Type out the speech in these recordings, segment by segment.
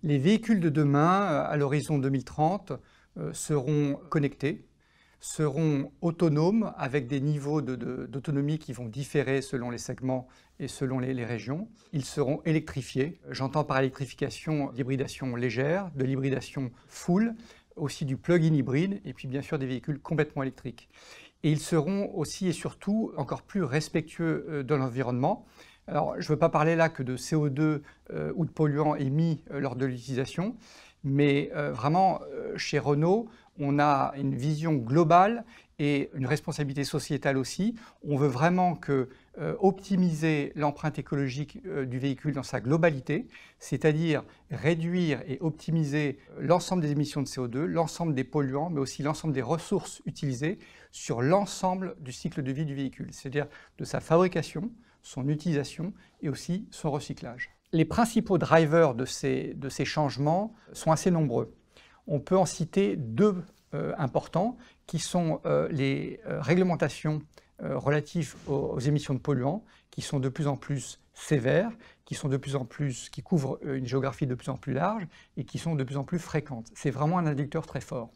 Les véhicules de demain, à l'horizon 2030, seront connectés, seront autonomes avec des niveaux d'autonomie qui vont différer selon les segments et selon les régions. Ils seront électrifiés. J'entends par électrification l'hybridation légère, de l'hybridation full, aussi du plug-in hybride et puis bien sûr des véhicules complètement électriques. Et ils seront aussi et surtout encore plus respectueux de l'environnement. Alors, je ne veux pas parler là que de CO2 ou de polluants émis lors de l'utilisation, mais vraiment, chez Renault, on a une vision globale et une responsabilité sociétale aussi. On veut vraiment optimiser l'empreinte écologique du véhicule dans sa globalité, c'est-à-dire réduire et optimiser l'ensemble des émissions de CO2, l'ensemble des polluants, mais aussi l'ensemble des ressources utilisées sur l'ensemble du cycle de vie du véhicule, c'est-à-dire de sa fabrication, son utilisation et aussi son recyclage. Les principaux drivers de ces changements sont assez nombreux. On peut en citer deux importants qui sont les réglementations relatives aux émissions de polluants qui sont de plus en plus sévères, qui couvrent une géographie de plus en plus large et qui sont de plus en plus fréquentes. C'est vraiment un inducteur très fort.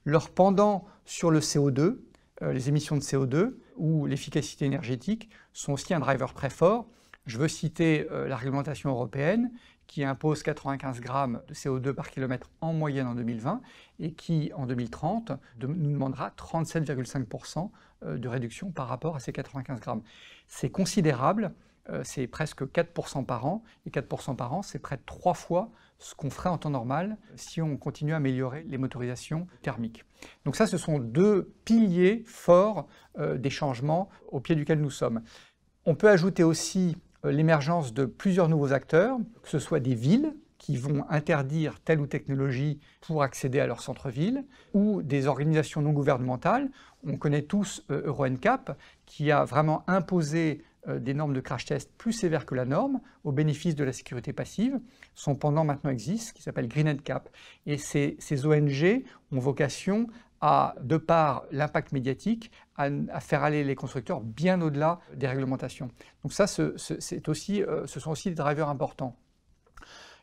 Leur pendant sur le CO2, les émissions de CO2 ou l'efficacité énergétique sont aussi un driver très fort. Je veux citer la réglementation européenne qui impose 95 grammes de CO2 par kilomètre en moyenne en 2020 et qui, en 2030, nous demandera 37,5% de réduction par rapport à ces 95 grammes. C'est considérable, c'est presque 4% par an, et 4% par an, c'est près de 3 fois ce qu'on ferait en temps normal si on continue à améliorer les motorisations thermiques. Donc ça, ce sont deux piliers forts des changements au pied duquel nous sommes. On peut ajouter aussi l'émergence de plusieurs nouveaux acteurs, que ce soit des villes qui vont interdire telle ou telle technologie pour accéder à leur centre-ville, ou des organisations non gouvernementales. On connaît tous Euro NCAP, qui a vraiment imposé des normes de crash test plus sévères que la norme, au bénéfice de la sécurité passive. Son pendant maintenant existe, qui s'appelle Green NCAP. Et ces ONG ont vocation à, de par l'impact médiatique, à faire aller les constructeurs bien au-delà des réglementations. Donc ça, ce sont aussi des drivers importants.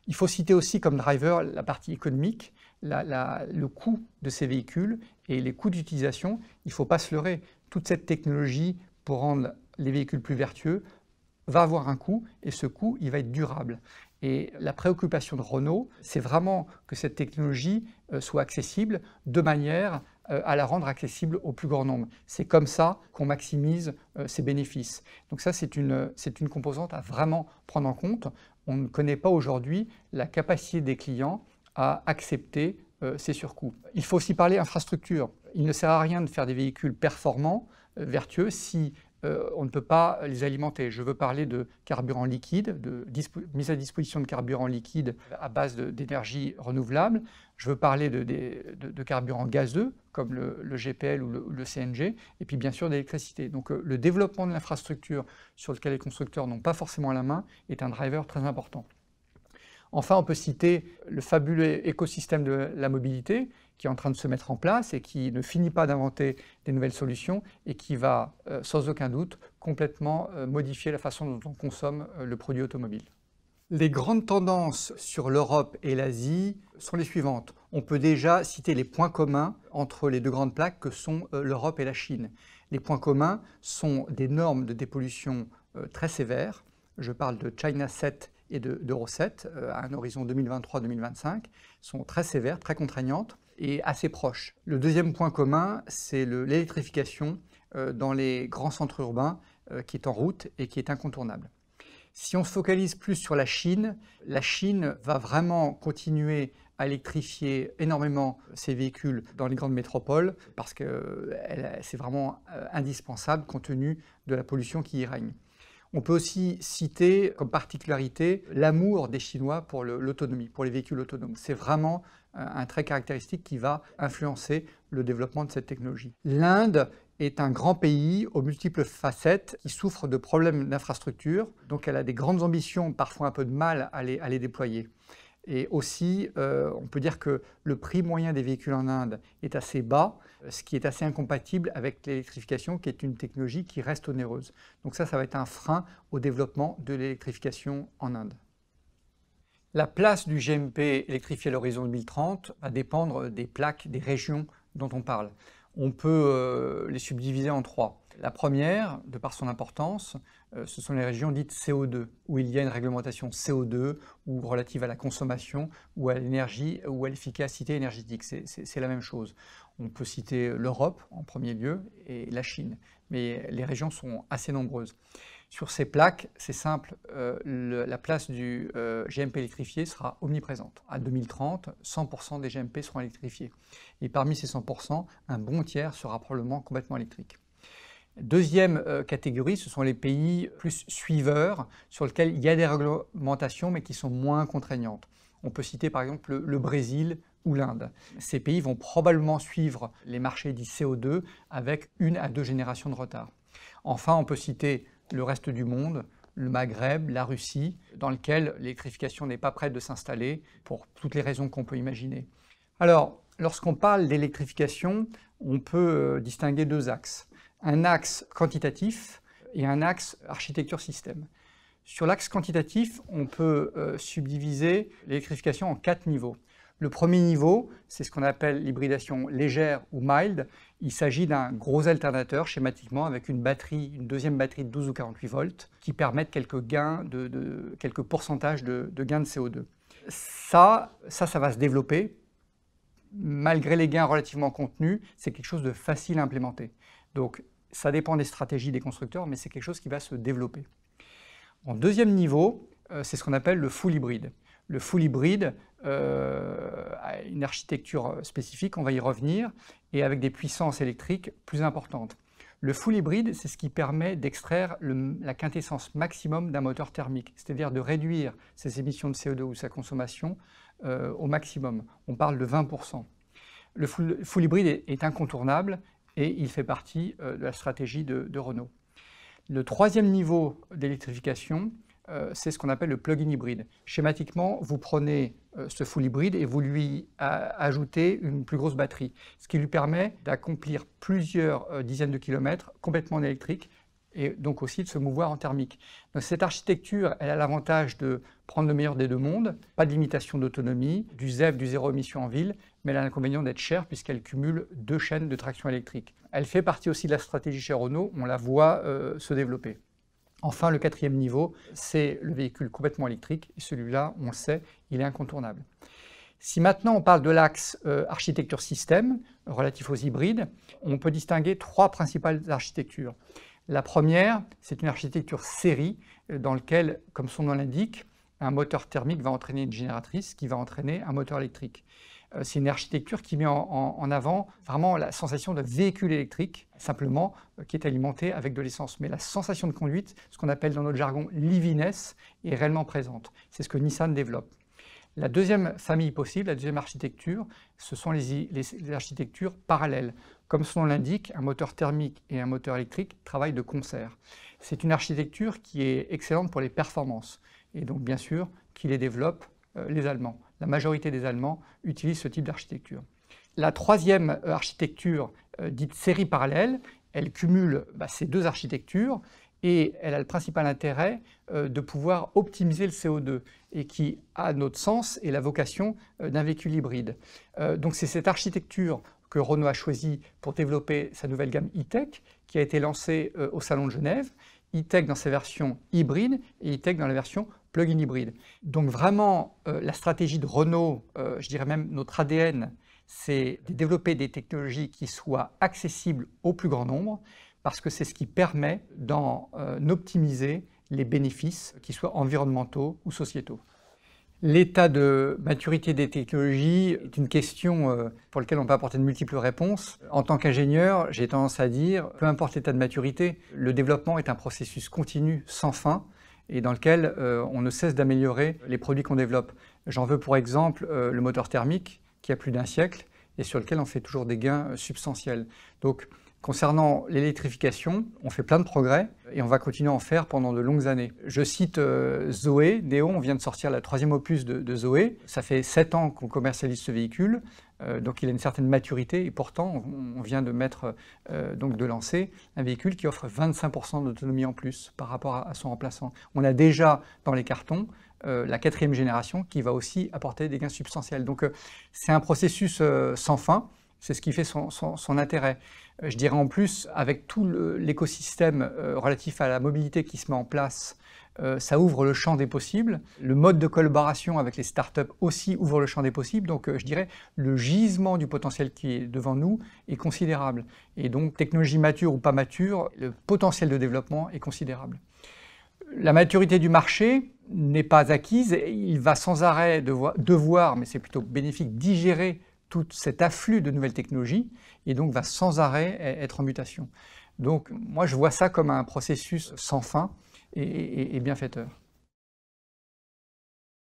Il faut citer aussi comme driver la partie économique, le coût de ces véhicules et les coûts d'utilisation. Il ne faut pas se leurrer. Toute cette technologie pour rendre les véhicules plus vertueux va avoir un coût et ce coût, il va être durable. Et la préoccupation de Renault, c'est vraiment que cette technologie soit accessible de manière à la rendre accessible au plus grand nombre. C'est comme ça qu'on maximise ses bénéfices. Donc ça, c'est une composante à vraiment prendre en compte. On ne connaît pas aujourd'hui la capacité des clients à accepter ces surcoûts. Il faut aussi parler infrastructure. Il ne sert à rien de faire des véhicules performants, vertueux, si on ne peut pas les alimenter. Je veux parler de carburant liquide, de mise à disposition de carburant liquide à base d'énergie renouvelable. Je veux parler de carburant gazeux, comme le GPL ou le CNG, et puis bien sûr d'électricité. Donc le développement de l'infrastructure sur lequel les constructeurs n'ont pas forcément la main est un driver très important. Enfin, on peut citer le fabuleux écosystème de la mobilité qui est en train de se mettre en place et qui ne finit pas d'inventer des nouvelles solutions et qui va, sans aucun doute, complètement modifier la façon dont on consomme le produit automobile. Les grandes tendances sur l'Europe et l'Asie sont les suivantes. On peut déjà citer les points communs entre les deux grandes plaques que sont l'Europe et la Chine. Les points communs sont des normes de dépollution très sévères. Je parle de China 7 et d'Euro 7 à un horizon 2023-2025, sont très sévères, très contraignantes et assez proches. Le deuxième point commun, c'est l'électrification dans les grands centres urbains qui est en route et qui est incontournable. Si on se focalise plus sur la Chine va vraiment continuer à électrifier énormément ses véhicules dans les grandes métropoles parce que c'est vraiment indispensable compte tenu de la pollution qui y règne. On peut aussi citer comme particularité l'amour des Chinois pour l'autonomie, pour les véhicules autonomes. C'est vraiment un trait caractéristique qui va influencer le développement de cette technologie. L'Inde est un grand pays aux multiples facettes qui souffre de problèmes d'infrastructure, donc elle a des grandes ambitions, parfois un peu de mal à les déployer. Et aussi, on peut dire que le prix moyen des véhicules en Inde est assez bas, ce qui est assez incompatible avec l'électrification, qui est une technologie qui reste onéreuse. Donc ça va être un frein au développement de l'électrification en Inde. La place du GMP électrifié à l'horizon 2030 va dépendre des plaques, des régions dont on parle. On peut les subdiviser en trois. La première, de par son importance, ce sont les régions dites CO2, où il y a une réglementation CO2 ou relative à la consommation ou à l'énergie ou à l'efficacité énergétique. C'est la même chose. On peut citer l'Europe en premier lieu et la Chine, mais les régions sont assez nombreuses. Sur ces plaques, c'est simple, la place du GMP électrifié sera omniprésente. À 2030, 100% des GMP seront électrifiés. Et parmi ces 100%, un bon tiers sera probablement complètement électrique. Deuxième catégorie, ce sont les pays plus suiveurs, sur lesquels il y a des réglementations, mais qui sont moins contraignantes. On peut citer par exemple le Brésil ou l'Inde. Ces pays vont probablement suivre les marchés dits CO2 avec 1 à 2 générations de retard. Enfin, on peut citer le reste du monde, le Maghreb, la Russie, dans lequel l'électrification n'est pas prête de s'installer pour toutes les raisons qu'on peut imaginer. Alors, lorsqu'on parle d'électrification, on peut distinguer deux axes. Un axe quantitatif et un axe architecture-système. Sur l'axe quantitatif, on peut subdiviser l'électrification en 4 niveaux. Le premier niveau, c'est ce qu'on appelle l'hybridation légère ou mild. Il s'agit d'un gros alternateur schématiquement avec une deuxième batterie de 12 ou 48 volts qui permettent quelques gains quelques pourcentages de gains de CO2. Ça va se développer. Malgré les gains relativement contenus, c'est quelque chose de facile à implémenter. Donc ça dépend des stratégies des constructeurs, mais c'est quelque chose qui va se développer. En deuxième niveau, c'est ce qu'on appelle le full hybride. Le full hybride a une architecture spécifique, on va y revenir, et avec des puissances électriques plus importantes. Le full hybride, c'est ce qui permet d'extraire la quintessence maximum d'un moteur thermique, c'est-à-dire de réduire ses émissions de CO2 ou sa consommation au maximum. On parle de 20%. Le full hybride est incontournable et il fait partie de la stratégie de Renault. Le troisième niveau d'électrification, c'est ce qu'on appelle le plug-in hybride. Schématiquement, vous prenez ce full hybride et vous lui ajoutez une plus grosse batterie, ce qui lui permet d'accomplir plusieurs dizaines de kilomètres complètement en électrique et donc aussi de se mouvoir en thermique. Donc cette architecture, elle a l'avantage de prendre le meilleur des deux mondes, pas de limitation d'autonomie, du ZEV, du zéro émission en ville, mais elle a l'inconvénient d'être chère puisqu'elle cumule 2 chaînes de traction électrique. Elle fait partie aussi de la stratégie chez Renault, on la voit se développer. Enfin, le quatrième niveau, c'est le véhicule complètement électrique, et celui-là, on le sait, il est incontournable. Si maintenant on parle de l'axe architecture-système, relatif aux hybrides, on peut distinguer 3 principales architectures. La première, c'est une architecture série, dans laquelle, comme son nom l'indique, un moteur thermique va entraîner une génératrice qui va entraîner un moteur électrique. C'est une architecture qui met en avant vraiment la sensation de véhicule électrique, simplement, qui est alimenté avec de l'essence. Mais la sensation de conduite, ce qu'on appelle dans notre jargon l'EVness, est réellement présente. C'est ce que Nissan développe. La deuxième famille possible, la deuxième architecture, ce sont les architectures parallèles. Comme son nom l'indique, un moteur thermique et un moteur électrique travaillent de concert. C'est une architecture qui est excellente pour les performances, et donc bien sûr, qui les développent les Allemands. La majorité des Allemands utilisent ce type d'architecture. La troisième architecture, dite série parallèle, elle cumule ces deux architectures et elle a le principal intérêt de pouvoir optimiser le CO2 et qui, à notre sens, est la vocation d'un véhicule hybride. Donc c'est cette architecture que Renault a choisie pour développer sa nouvelle gamme E-Tech qui a été lancée au Salon de Genève. E-Tech dans sa version hybride et E-Tech dans la version plug-in hybride. Donc vraiment, la stratégie de Renault, je dirais même notre ADN, c'est de développer des technologies qui soient accessibles au plus grand nombre, parce que c'est ce qui permet d'en optimiser les bénéfices, qu'ils soient environnementaux ou sociétaux. L'état de maturité des technologies est une question pour laquelle on peut apporter de multiples réponses. En tant qu'ingénieur, j'ai tendance à dire, peu importe l'état de maturité, le développement est un processus continu, sans fin, et dans lequel on ne cesse d'améliorer les produits qu'on développe. J'en veux pour exemple le moteur thermique, qui a plus d'1 siècle, et sur lequel on fait toujours des gains substantiels. Donc, concernant l'électrification, on fait plein de progrès et on va continuer à en faire pendant de longues années. Je cite Zoé, Néo, on vient de sortir la 3e opus de Zoé. Ça fait 7 ans qu'on commercialise ce véhicule, donc il a une certaine maturité et pourtant on vient de de lancer un véhicule qui offre 25% d'autonomie en plus par rapport à son remplaçant. On a déjà dans les cartons la 4e génération qui va aussi apporter des gains substantiels. Donc c'est un processus sans fin, c'est ce qui fait son intérêt. Je dirais en plus, avec tout l'écosystème relatif à la mobilité qui se met en place, ça ouvre le champ des possibles. Le mode de collaboration avec les startups aussi ouvre le champ des possibles. Donc je dirais le gisement du potentiel qui est devant nous est considérable. Et donc technologie mature ou pas mature, le potentiel de développement est considérable. La maturité du marché n'est pas acquise. Il va sans arrêt devoir, mais c'est plutôt bénéfique, digérer tout cet afflux de nouvelles technologies et donc va sans arrêt être en mutation. Donc moi je vois ça comme un processus sans fin et bienfaiteur.